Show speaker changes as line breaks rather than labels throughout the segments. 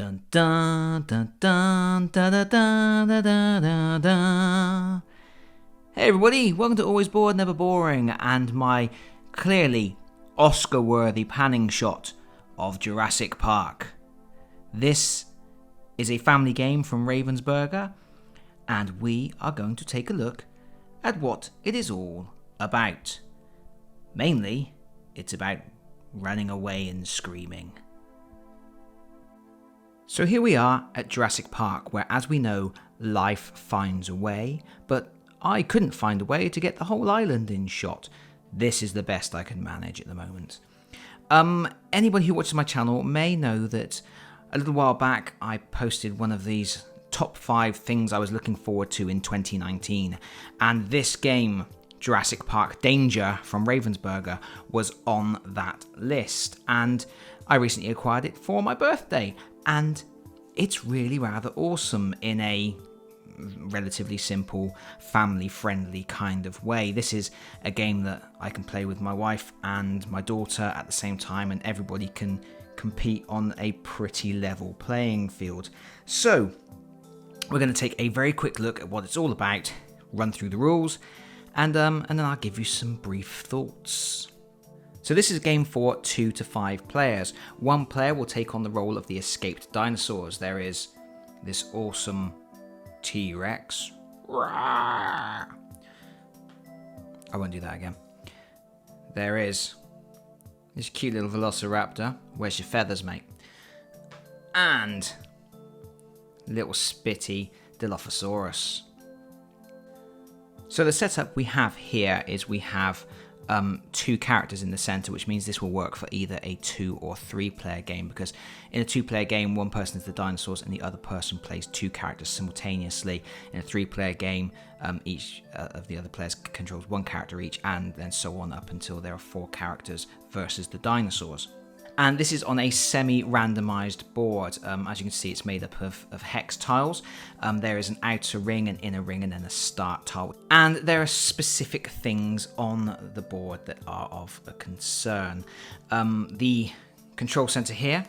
Dun dun dun dun da da da da da da da. Hey everybody, welcome to Always Bored, Never Boring, and my clearly Oscar-worthy panning shot of Jurassic Park. This is a family game from Ravensburger, and we are going to take a look at what it is all about. Mainly, it's about running away and screaming. So here we are at Jurassic Park, where, as we know, life finds a way, but I couldn't find a way to get the whole island in shot. This is the best I can manage at the moment. Anybody who watches my channel may know that a little while back I posted one of these top 5 things I was looking forward to in 2019, and this game, Jurassic Park Danger from Ravensburger, was on that list, and I recently acquired it for my birthday, and it's really rather awesome in a relatively simple, family-friendly kind of way. This is a game that I can play with my wife and my daughter at the same time, and everybody can compete on a pretty level playing field. So, we're going to take a very quick look at what it's all about, run through the rules, and then I'll give you some brief thoughts. So this is a game for 2 to 5 players. One player will take on the role of the escaped dinosaurs. There is this awesome T-Rex. I won't do that again. There is this cute little velociraptor. Where's your feathers, mate? And little spitty Dilophosaurus. So the setup we have here is we have 2 characters in the center, which means this will work for either a 2 or 3 player game, because in a 2 player game one person is the dinosaurs and the other person plays 2 characters simultaneously. In a 3 player game each of the other players controls 1 character each, and then so on up until there are 4 characters versus the dinosaurs. And this is on a semi-randomized board. As you can see, it's made up of hex tiles. There is an outer ring, an inner ring, and then a start tile. And there are specific things on the board that are of a concern. The control center here,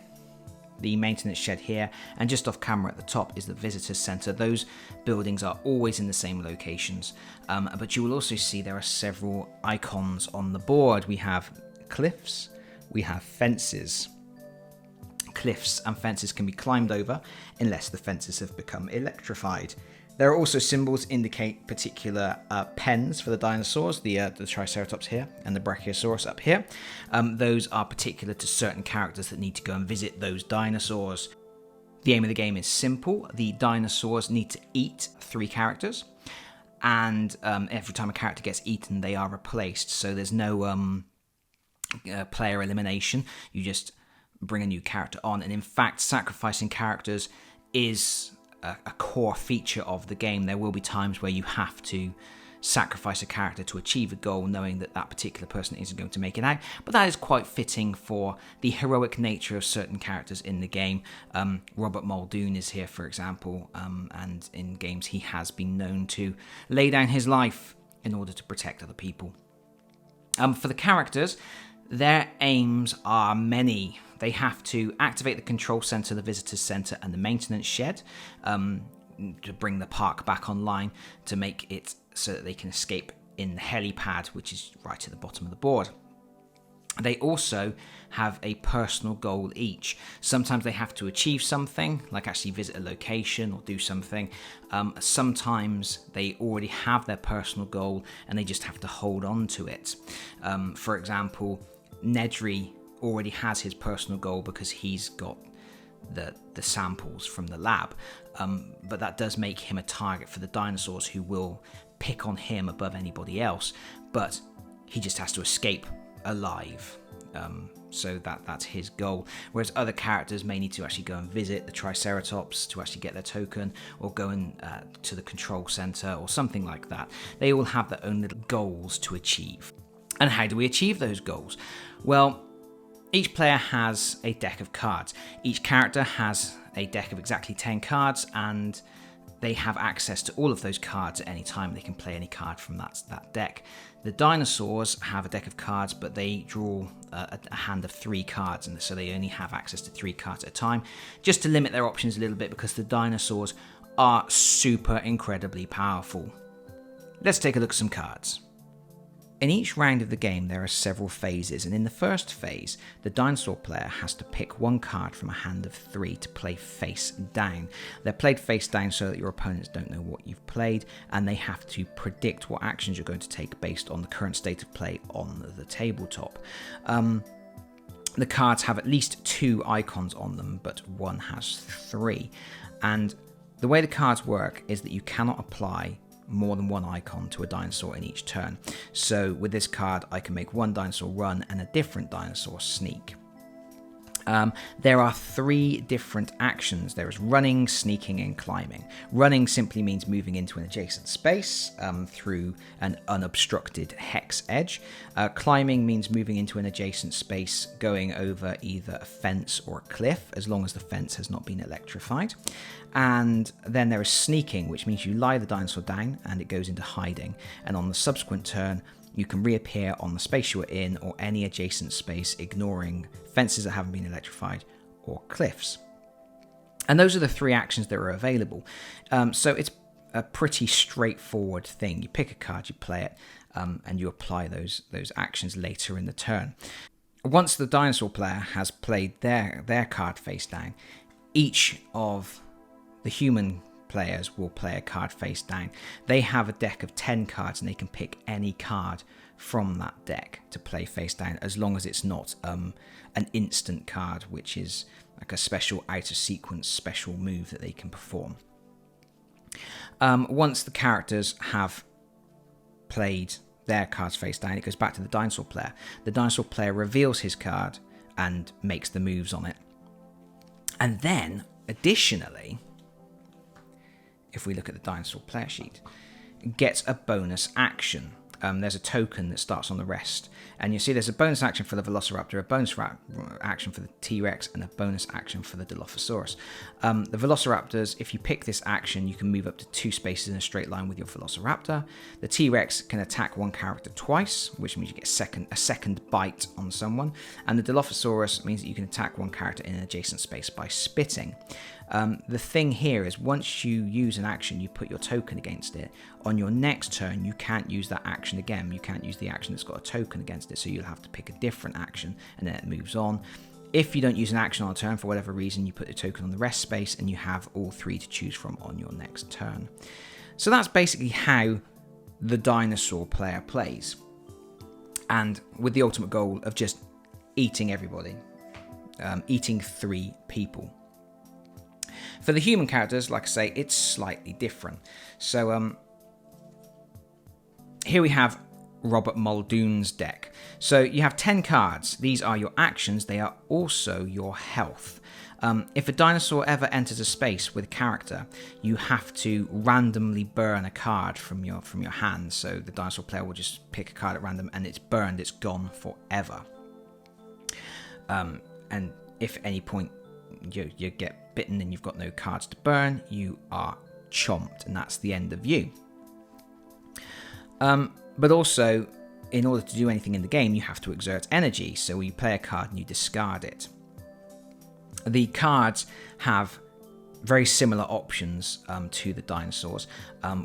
the maintenance shed here, and just off camera at the top is the visitor center. Those buildings are always in the same locations. But you will also see there are several icons on the board. We have cliffs. We have fences. Cliffs and fences can be climbed over unless the fences have become electrified. There are also symbols indicate particular pens for the dinosaurs, the Triceratops here and the Brachiosaurus up here. Those are particular to certain characters that need to go and visit those dinosaurs. The aim of the game is simple. The dinosaurs need to eat 3 characters, and every time a character gets eaten, they are replaced. So there's no player elimination. You just bring a new character on, and in fact sacrificing characters is a core feature of the game. There will be times where you have to sacrifice a character to achieve a goal, knowing that that particular person isn't going to make it out, but that is quite fitting for the heroic nature of certain characters in the game. Robert Muldoon is here, for example, and in games he has been known to lay down his life in order to protect other people. For the characters, their aims are many. They have to activate the control center, the visitors center, and the maintenance shed to bring the park back online, to make it so that they can escape in the helipad, which is right at the bottom of the board. They also have a personal goal each. Sometimes they have to achieve something, like actually visit a location or do something. Sometimes they already have their personal goal and they just have to hold on to it. For example, Nedry already has his personal goal because he's got the samples from the lab. But that does make him a target for the dinosaurs, who will pick on him above anybody else. But he just has to escape alive. So that's his goal. Whereas other characters may need to actually go and visit the Triceratops to actually get their token, or go to the control center or something like that. They all have their own little goals to achieve. And how do we achieve those goals? Well, each player has a deck of cards. Each character has a deck of exactly 10 cards, and they have access to all of those cards at any time. They can play any card from that deck. The dinosaurs have a deck of cards, but they draw a hand of 3 cards, and so they only have access to 3 cards at a time, just to limit their options a little bit, because the dinosaurs are super incredibly powerful. Let's take a look at some cards. In each round of the game, there are several phases, and in the first phase, the dinosaur player has to pick 1 card from a hand of 3 to play face down. They're played face down so that your opponents don't know what you've played, and they have to predict what actions you're going to take based on the current state of play on the tabletop. The cards have at least 2 icons on them, but one has 3. And the way the cards work is that you cannot apply more than 1 icon to a dinosaur in each turn. So with this card, I can make 1 dinosaur run and a different dinosaur sneak. There are 3 different actions. There is running, sneaking, and climbing. Running simply means moving into an adjacent space through an unobstructed hex edge. Climbing means moving into an adjacent space, going over either a fence or a cliff, as long as the fence has not been electrified. And then there is sneaking, which means you lie the dinosaur down and it goes into hiding. And on the subsequent turn, you can reappear on the space you were in or any adjacent space, ignoring fences that haven't been electrified or cliffs. And those are the 3 actions that are available. So it's a pretty straightforward thing. You pick a card, you play it, and you apply those actions later in the turn. Once the dinosaur player has played their card face down, each of the human players will play a card face down. They have a deck of 10 cards and they can pick any card from that deck to play face down, as long as it's not an instant card, which is like a special out of sequence special move that they can perform. Once the characters have played their cards face down, it goes back to the dinosaur player. The dinosaur player reveals his card and makes the moves on it. And then, additionally, if we look at the dinosaur player sheet, gets a bonus action. There's a token that starts on the rest, and you see there's a bonus action for the Velociraptor, a bonus action for the T-Rex, and a bonus action for the Dilophosaurus. The Velociraptors, if you pick this action, you can move up to 2 spaces in a straight line with your Velociraptor. The T-Rex can attack 1 character twice, which means you get a second bite on someone, and the Dilophosaurus means that you can attack 1 character in an adjacent space by spitting. The thing here is, once you use an action, you put your token against it. On your next turn, you can't use that action again. You can't use the action that's got a token against it, so you'll have to pick a different action, and then it moves on. If you don't use an action on a turn for whatever reason, you put the token on the rest space, and you have all 3 to choose from on your next turn. So that's basically how the dinosaur player plays, and with the ultimate goal of just eating everybody, eating 3 people. For the human characters, like I say, it's slightly different. So here we have Robert Muldoon's deck. So you have 10 cards. These are your actions. They are also your health. If a dinosaur ever enters a space with a character, you have to randomly burn a card from your hand. So the dinosaur player will just pick a card at random, and it's burned. It's gone forever. And if at any point you get bitten and you've got no cards to burn, you are chomped, and that's the end of you. But also, in order to do anything in the game, you have to exert energy. So you play a card and you discard it. The cards have very similar options to the dinosaurs,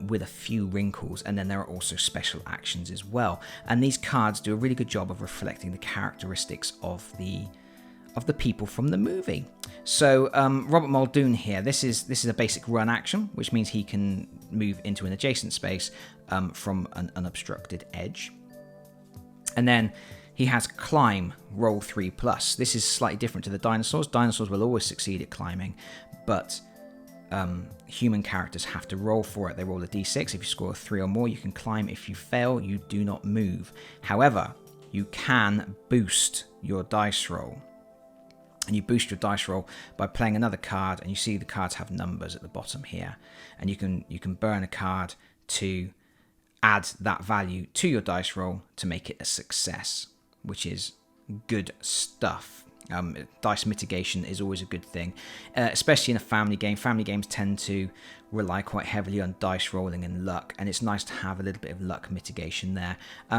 with a few wrinkles, and then there are also special actions as well. And these cards do a really good job of reflecting the characteristics of the people from the movie. So Robert Muldoon here, this is a basic run action, which means he can move into an adjacent space from an unobstructed edge. And then he has climb, roll 3+. This is slightly different to the dinosaurs. Dinosaurs will always succeed at climbing, but human characters have to roll for it. They roll a d6. If you score 3 or more, you can climb. If you fail, you do not move. However, you can boost your dice roll. And you boost your dice roll by playing another card, and you see the cards have numbers at the bottom here, and you can burn a card to add that value to your dice roll to make it a success, which is good stuff. Dice mitigation is always a good thing, especially in a family game. Family games tend to rely quite heavily on dice rolling and luck, and it's nice to have a little bit of luck mitigation there,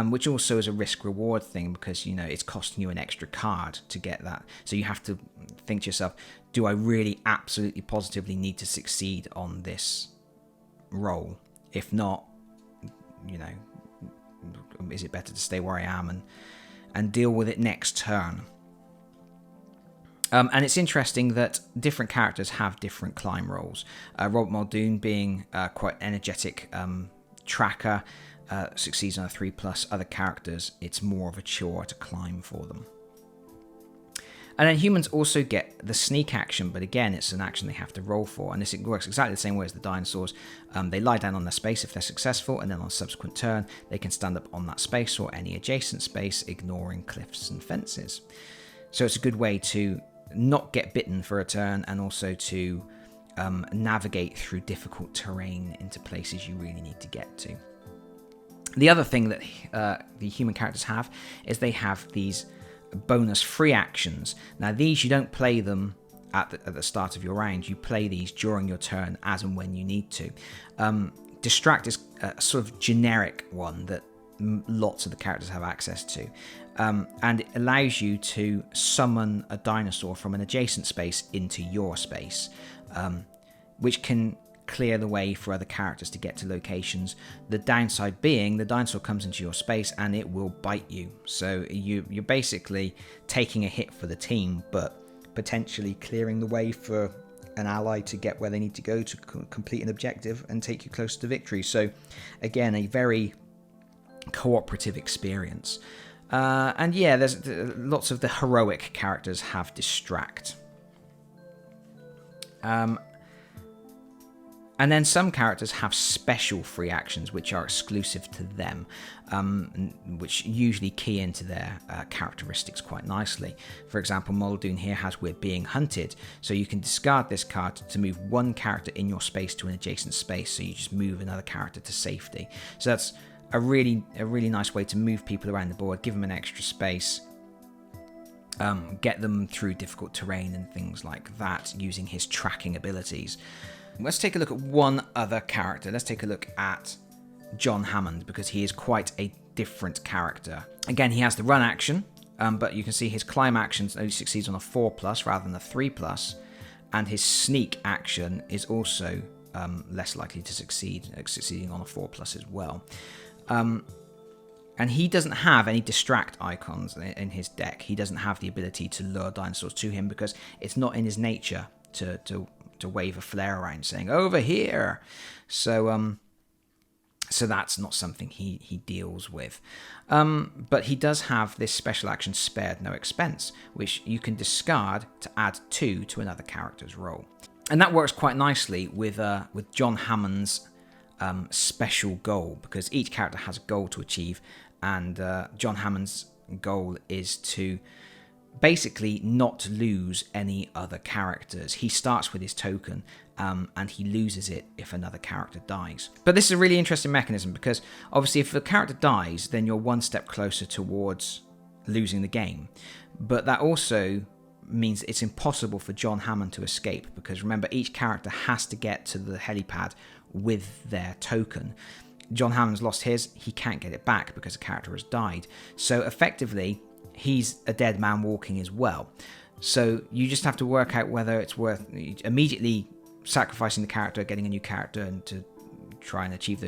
which also is a risk-reward thing, because it's costing you an extra card to get that. So you have to think to yourself, do I really absolutely positively need to succeed on this roll? If not, is it better to stay where I am and deal with it next turn? And it's interesting that different characters have different climb rolls. Robert Muldoon, being quite energetic tracker, succeeds on a 3+. Other characters, it's more of a chore to climb for them. And then humans also get the sneak action, but again, it's an action they have to roll for. And this works exactly the same way as the dinosaurs. They lie down on their space if they're successful, and then on a subsequent turn, they can stand up on that space or any adjacent space, ignoring cliffs and fences. So it's a good way to not get bitten for a turn, and also to navigate through difficult terrain into places you really need to get to. The other thing that the human characters have is they have these bonus free actions. Now these, you don't play them at the start of your round, you play these during your turn as and when you need to. Distract is a sort of generic one that lots of the characters have access to, and it allows you to summon a dinosaur from an adjacent space into your space, which can clear the way for other characters to get to locations. The downside being, the dinosaur comes into your space and it will bite you, so you're basically taking a hit for the team, but potentially clearing the way for an ally to get where they need to go to complete an objective and take you closer to victory. So again, a very cooperative experience. And yeah, there's lots of the heroic characters have distract. And then some characters have special free actions which are exclusive to them, which usually key into their characteristics quite nicely. For example, Muldoon here has We're Being Hunted, so you can discard this card to move one character in your space to an adjacent space, so you just move another character to safety. So that's a really nice way to move people around the board, give them an extra space, get them through difficult terrain and things like that using his tracking abilities. Let's take a look at one other character. Let's take a look at John Hammond, because he is quite a different character. Again, he has the run action, but you can see his climb action only succeeds on a 4+ rather than a 3+, and his sneak action is also less likely to succeeding on a 4+ as well. And he doesn't have any distract icons in his deck. He doesn't have the ability to lure dinosaurs to him, because it's not in his nature to wave a flare around saying over here. So that's not something he deals with. But he does have this special action, Spared No Expense, which you can discard to add 2 to another character's roll. And that works quite nicely with John Hammond's special goal, because each character has a goal to achieve, and John Hammond's goal is to basically not lose any other characters. He starts with his token, and he loses it if another character dies. But this is a really interesting mechanism, because obviously if a character dies, then you're one step closer towards losing the game. But that also means it's impossible for John Hammond to escape, because remember, each character has to get to the helipad with their token. John Hammond's lost his, he can't get it back because the character has died. So effectively, he's a dead man walking as well. So you just have to work out whether it's worth immediately sacrificing the character, getting a new character, and to try and achieve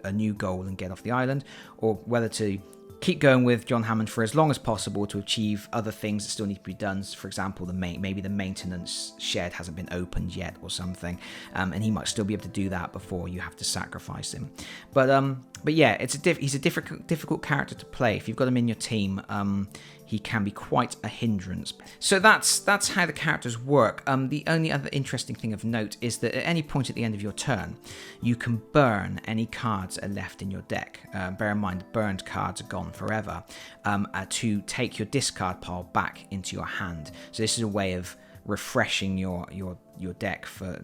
a new goal and get off the island, or whether to keep going with John Hammond for as long as possible to achieve other things that still need to be done. For example, maybe the maintenance shed hasn't been opened yet or something, and he might still be able to do that before you have to sacrifice him. But yeah, he's a difficult character to play. If you've got him in your team, he can be quite a hindrance. So that's how the characters work. The only other interesting thing of note is that at any point at the end of your turn, you can burn any cards that are left in your deck. Bear in mind, burned cards are gone forever, to take your discard pile back into your hand. So this is a way of refreshing your deck for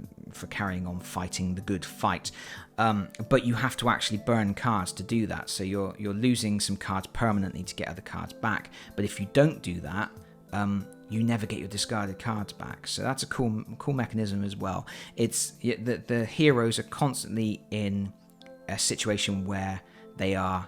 carrying on fighting the good fight. But you have to actually burn cards to do that. So you're losing some cards permanently to get other cards back. But if you don't do that, you never get your discarded cards back. So that's a cool mechanism as well. It's the heroes are constantly in a situation where they're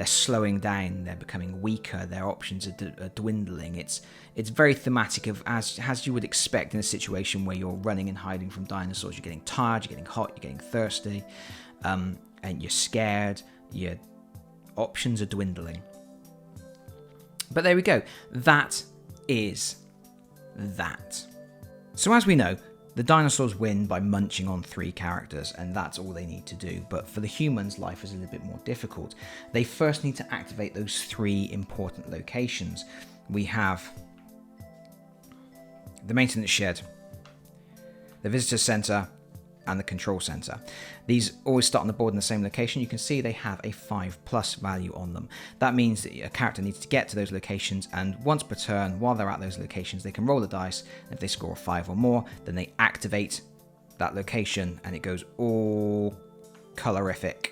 slowing down, they're becoming weaker, their options are dwindling. It's very thematic of as you would expect in a situation where you're running and hiding from dinosaurs. You're getting tired, you're getting hot, you're getting thirsty, and you're scared. Your options are dwindling. But there we go. That is that. So as we know, the dinosaurs win by munching on 3 characters, and that's all they need to do. But for the humans, life is a little bit more difficult. They first need to activate those 3 important locations. We have the maintenance shed, the visitor center, and the control center. These always start on the board in the same location. You can see they have a 5+ value on them. That means that a character needs to get to those locations, and once per turn, while they're at those locations, they can roll the dice. And if they score a 5 or more, then they activate that location, and it goes all colorific.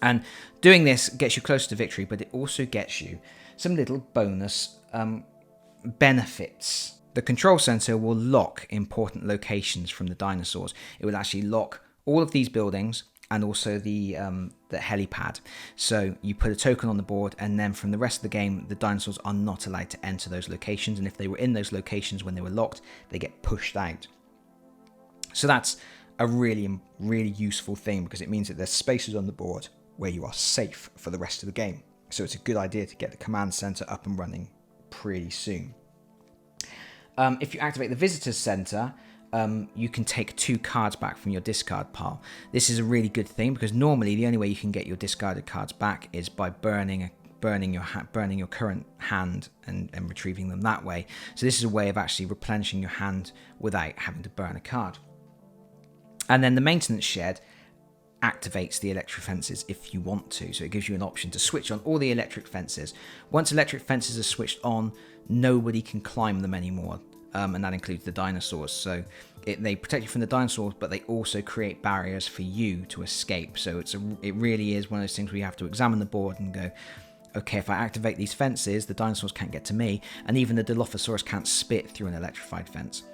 And doing this gets you closer to victory, but it also gets you some little bonus benefits. The control center will lock important locations from the dinosaurs. It will actually lock all of these buildings and also the helipad. So you put a token on the board, and then from the rest of the game, the dinosaurs are not allowed to enter those locations. And if they were in those locations when they were locked, they get pushed out. So that's a really, really useful thing, because it means that there's spaces on the board where you are safe for the rest of the game. So it's a good idea to get the command center up and running pretty soon. If you activate the Visitors Center, you can take 2 cards back from your discard pile. This is a really good thing, because normally the only way you can get your discarded cards back is by burning your current hand and retrieving them that way. So this is a way of actually replenishing your hand without having to burn a card. And then the maintenance shed activates the electric fences if you want to. So it gives you an option to switch on all the electric fences. Once electric fences are switched on, nobody can climb them anymore. And that includes the dinosaurs. So they protect you from the dinosaurs, but they also create barriers for you to escape. So it really is one of those things where you have to examine the board and go, okay, if I activate these fences, the dinosaurs can't get to me, and even the Dilophosaurus can't spit through an electrified fence.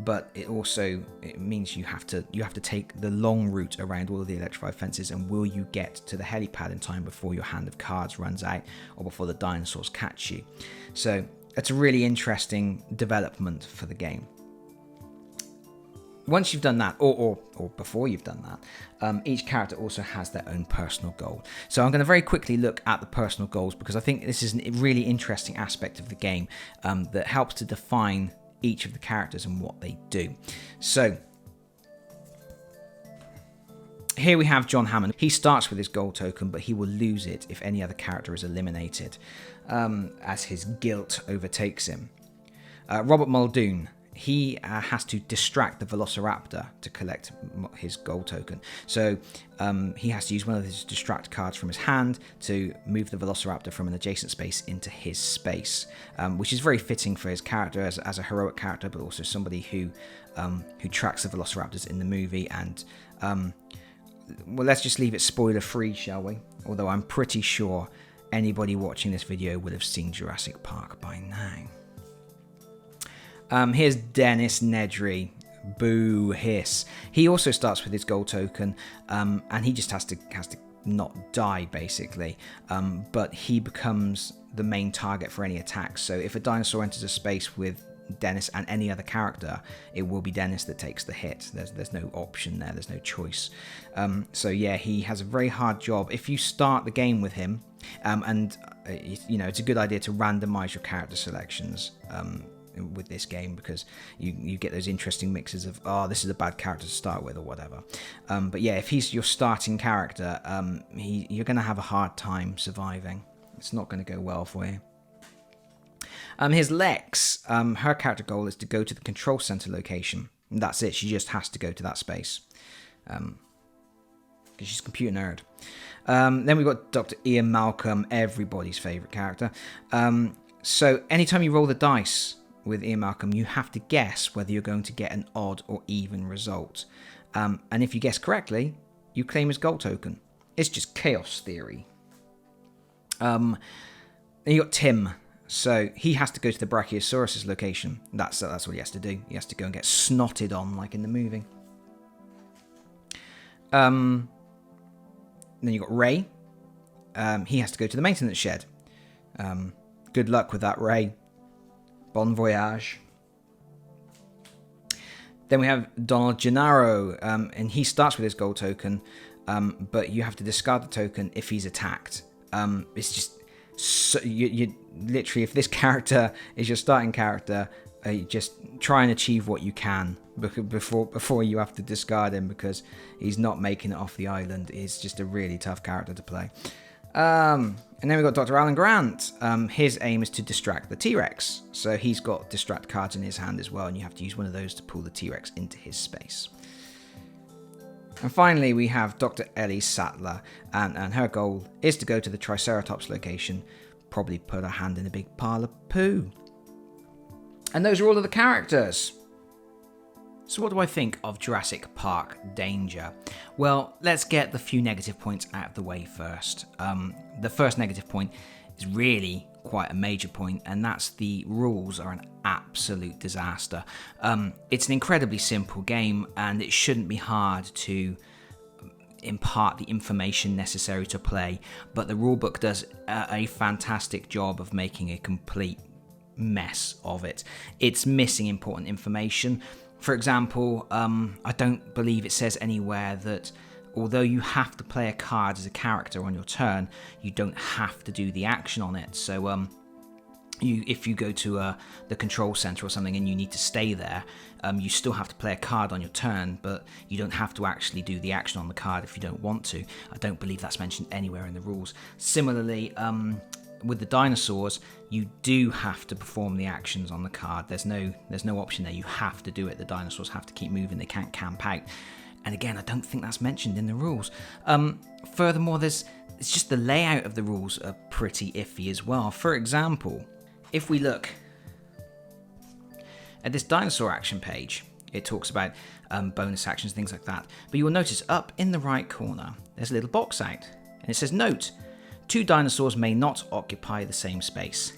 But it means you have to take the long route around all of the electrified fences, and will you get to the helipad in time before your hand of cards runs out, or before the dinosaurs catch you? So it's a really interesting development for the game. Once you've done that, or before you've done that, each character also has their own personal goal. So I'm going to very quickly look at the personal goals, because I think this is a really interesting aspect of the game that helps to define each of the characters and what they do. So here we have John Hammond. He starts with his gold token, but he will lose it if any other character is eliminated, as his guilt overtakes him. Robert Muldoon. He has to distract the Velociraptor to collect his gold token. So he has to use one of his distract cards from his hand to move the Velociraptor from an adjacent space into his space, which is very fitting for his character as a heroic character, but also somebody who tracks the Velociraptors in the movie. And well, let's just leave it spoiler free, shall we? Although I'm pretty sure anybody watching this video would have seen Jurassic Park by now. Here's Dennis Nedry. Boo hiss. He also starts with his gold token, and he just has to not die, basically. But he becomes the main target for any attacks. So if a dinosaur enters a space with Dennis and any other character, it will be Dennis that takes the hit. There's no option there. There's no choice. So yeah, he has a very hard job. If you start the game with him, and it's a good idea to randomize your character selections with this game, because you get those interesting mixes of, this is a bad character to start with, or whatever. But yeah, if he's your starting character, you're going to have a hard time surviving. It's not going to go well for you. Here's Lex. Her character goal is to go to the control center location. And that's it. She just has to go to that space, because she's a computer nerd. Then we've got Dr. Ian Malcolm, everybody's favorite character. So anytime you roll the dice with Ian Malcolm, you have to guess whether you're going to get an odd or even result. And if you guess correctly, you claim his gold token. It's just chaos theory. Then you got Tim. So he has to go to the Brachiosaurus's location. That's what he has to do. He has to go and get snotted on like in the movie. Then you've got Ray. He has to go to the maintenance shed. Good luck with that, Ray. Bon voyage. Then we have Donald Gennaro, and he starts with his gold token, but you have to discard the token if he's attacked. It's just so you literally, if this character is your starting character, you just try and achieve what you can before you have to discard him, because he's not making it off the island. He's just a really tough character to play. And then we've got Dr. Alan Grant. His aim is to distract the T-Rex. So he's got distract cards in his hand as well, and you have to use one of those to pull the T-Rex into his space. And finally, we have Dr. Ellie Sattler, and her goal is to go to the Triceratops location, probably put her hand in a big pile of poo. And those are all of the characters. So what do I think of Jurassic Park Danger? Well, let's get the few negative points out of the way first. The first negative point is really quite a major point, and that's the rules are an absolute disaster. It's an incredibly simple game, and it shouldn't be hard to impart the information necessary to play, but the rulebook does a fantastic job of making a complete mess of it. It's missing important information. For example, I don't believe it says anywhere that although you have to play a card as a character on your turn, you don't have to do the action on it. So if you go to the control center or something and you need to stay there, you still have to play a card on your turn, but you don't have to actually do the action on the card if you don't want to. I don't believe that's mentioned anywhere in the rules. Similarly, with the dinosaurs, you do have to perform the actions on the card. There's no option there. You have to do it. The dinosaurs have to keep moving. They can't camp out. And again, I don't think that's mentioned in the rules. Furthermore, it's just the layout of the rules are pretty iffy as well. For example, if we look at this dinosaur action page, it talks about bonus actions, things like that. But you will notice up in the right corner, there's a little box out. And it says, note, 2 dinosaurs may not occupy the same space.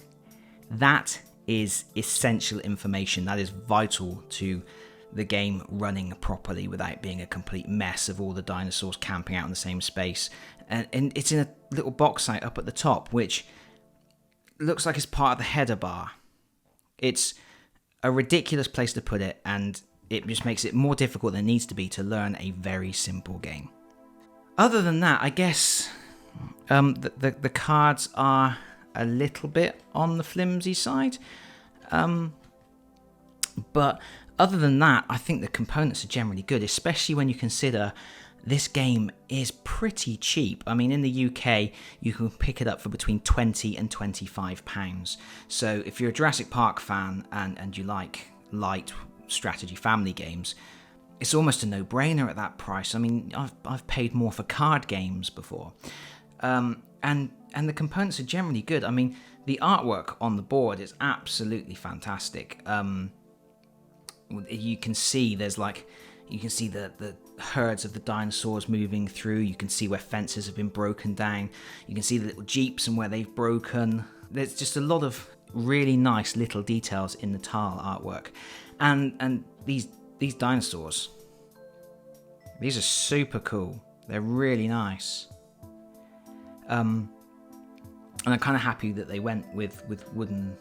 That is essential information. That is vital to the game running properly without being a complete mess of all the dinosaurs camping out in the same space. And it's in a little box out up at the top, which looks like it's part of the header bar. It's a ridiculous place to put it, and it just makes it more difficult than it needs to be to learn a very simple game. Other than that, I guess the cards are a little bit on the flimsy side. But other than that, I think the components are generally good, especially when you consider this game is pretty cheap. I mean, in the UK, you can pick it up for between £20 and £25. So if you're a Jurassic Park fan and you like light strategy family games, it's almost a no-brainer at that price. I mean, I've paid more for card games before. And the components are generally good. I mean, the artwork on the board is absolutely fantastic. You can see the herds of the dinosaurs moving through. You can see where fences have been broken down. You can see the little jeeps and where they've broken. There's just a lot of really nice little details in the tile artwork. And these dinosaurs, these are super cool. They're really nice. And I'm kind of happy that they went with wooden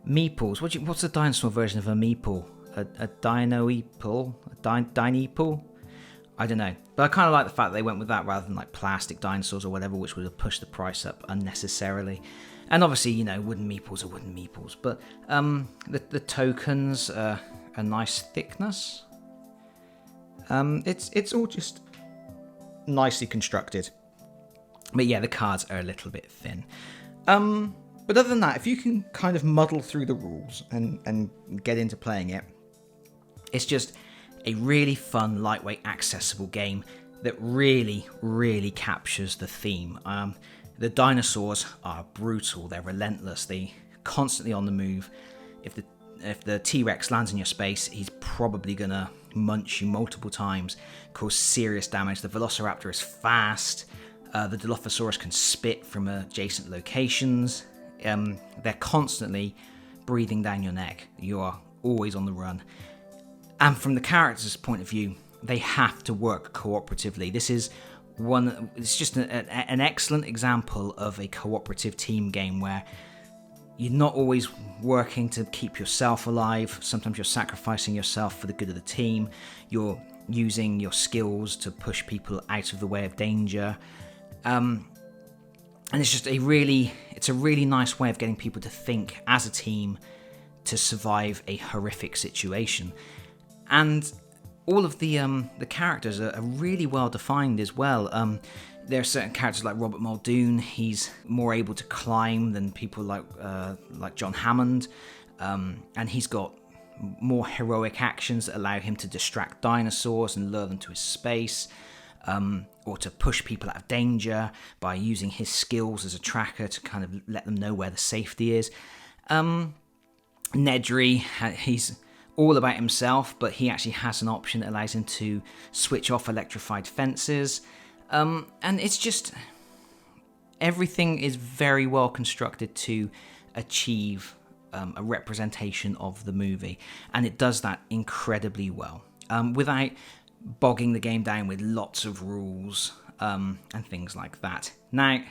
meeples. What's the dinosaur version of a meeple? A dino-eeple? A dine-eeple? I don't know. But I kind of like the fact that they went with that rather than like plastic dinosaurs or whatever, which would have pushed the price up unnecessarily. And obviously, wooden meeples are wooden meeples. But the tokens are a nice thickness. It's all just nicely constructed. But yeah, the cards are a little bit thin. But other than that, if you can kind of muddle through the rules and get into playing it, it's just a really fun, lightweight, accessible game that really, really captures the theme. The dinosaurs are brutal. They're relentless. They're constantly on the move. If the T-Rex lands in your space, he's probably going to munch you multiple times, cause serious damage. The Velociraptor is fast. The Dilophosaurus can spit from adjacent locations. They're constantly breathing down your neck. You are always on the run. And from the character's point of view, they have to work cooperatively. This is it's just an excellent example of a cooperative team game where you're not always working to keep yourself alive. Sometimes you're sacrificing yourself for the good of the team. You're using your skills to push people out of the way of danger. And it's just a really nice way of getting people to think as a team to survive a horrific situation. And all of the characters are really well defined as well. There are certain characters like Robert Muldoon. He's more able to climb than people like John Hammond, and he's got more heroic actions that allow him to distract dinosaurs and lure them to his space, or to push people out of danger by using his skills as a tracker to kind of let them know where the safety is. Nedry, he's all about himself, but he actually has an option that allows him to switch off electrified fences. And it's just, everything is very well constructed to achieve a representation of the movie, and it does that incredibly well, without bogging the game down with lots of rules and things like that. Now,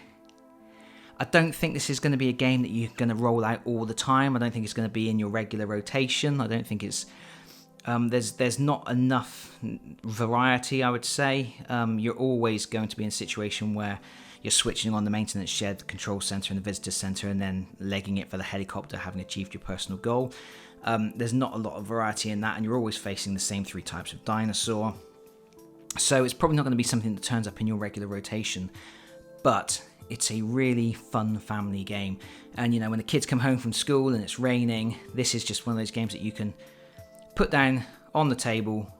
I don't think this is going to be a game that you're going to roll out all the time. I don't think it's going to be in your regular rotation. I don't think it's there's not enough variety, I would say. You're always going to be in a situation where you're switching on the maintenance shed, the control center, and the visitor center, and then legging it for the helicopter, having achieved your personal goal. There's not a lot of variety in that, and you're always facing the same 3 types of dinosaur. So it's probably not going to be something that turns up in your regular rotation, but it's a really fun family game. And when the kids come home from school and it's raining, this is just one of those games that you can put down on the table,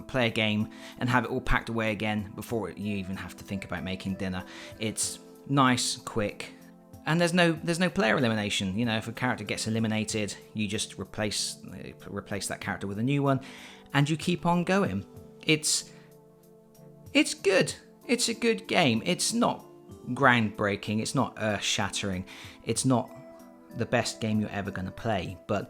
play a game, and have it all packed away again before you even have to think about making dinner. It's nice, quick, and there's no player elimination. If a character gets eliminated, you just replace that character with a new one, and you keep on going. It's good. It's a good game. It's not groundbreaking. It's not earth-shattering. It's not the best game you're ever going to play, but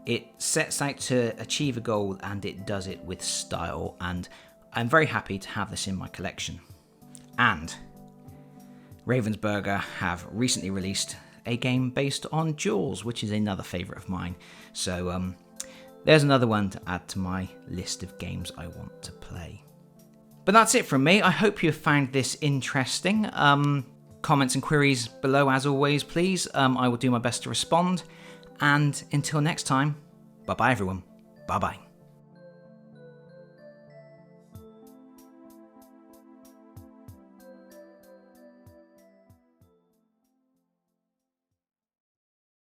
it sets out to achieve a goal, and it does it with style, and I'm very happy to have this in my collection. And Ravensburger have recently released a game based on Jaws, which is another favourite of mine. So there's another one to add to my list of games I want to play. But that's it from me. I hope you have found this interesting. Comments and queries below as always, please. I will do my best to respond. And until next time, bye-bye everyone. Bye-bye.